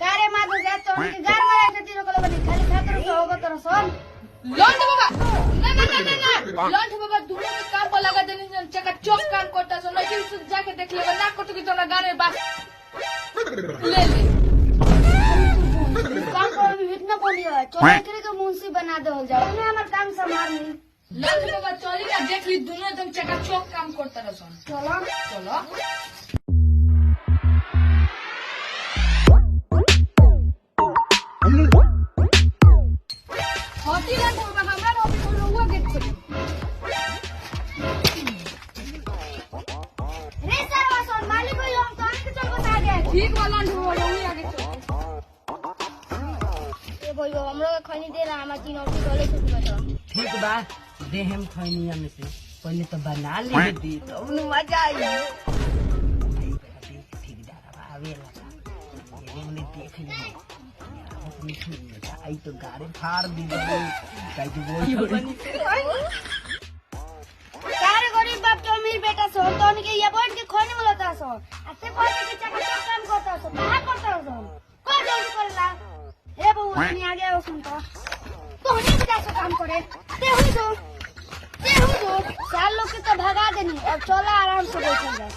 कारे माधो जातो के गार मारा के तीरो कले बनी खाली खातर से होगा तोर सोन लौंड बाबा ना लौंड बाबा दोनों के काम पर लगा देनी चका चौक काम करता सो नहीं कि जाके देख लेबा ना करतो कि तोरा गाने बात ले ले काम पर भी इतना बोलियो चोरी करे तो मुंशी बना दे हो जाओ ने हमर काम संभाल ली लौंड बाबा चली ना देख ली दोनों एकदम चका चौक काम करता रसन चलो चलो होती ना बाबा हमरा ना अभी हुआ गेट खोली रे सरवा सोन मालिक को हम तो के चल बता गए ठीक वाला ढोल हुई आगे चल ए बोलो हमरो के खनी दे रहा हम तीन और डोले से बता ठीक बा दे हम खैनिया में से पहले तो बना ले दी तो उन मजा आई ठीक डारा आवे लगा ये हमने देख ली आई तो गाड़ी फाड़ दी काई तो बोल सारे गरीब बाप तो अमीर बेटा सो तो उनके ये बोल के खोने बोलता सो अते पैसे के चक्कर चौक काम करता सो कहां करता सो कौन जल्दी करला ए बहू अपनी आ गया सुन तो होने भी जा काम करे ते हुई दो साल लोग के तो भगा देनी अब चला आराम से बैठ जा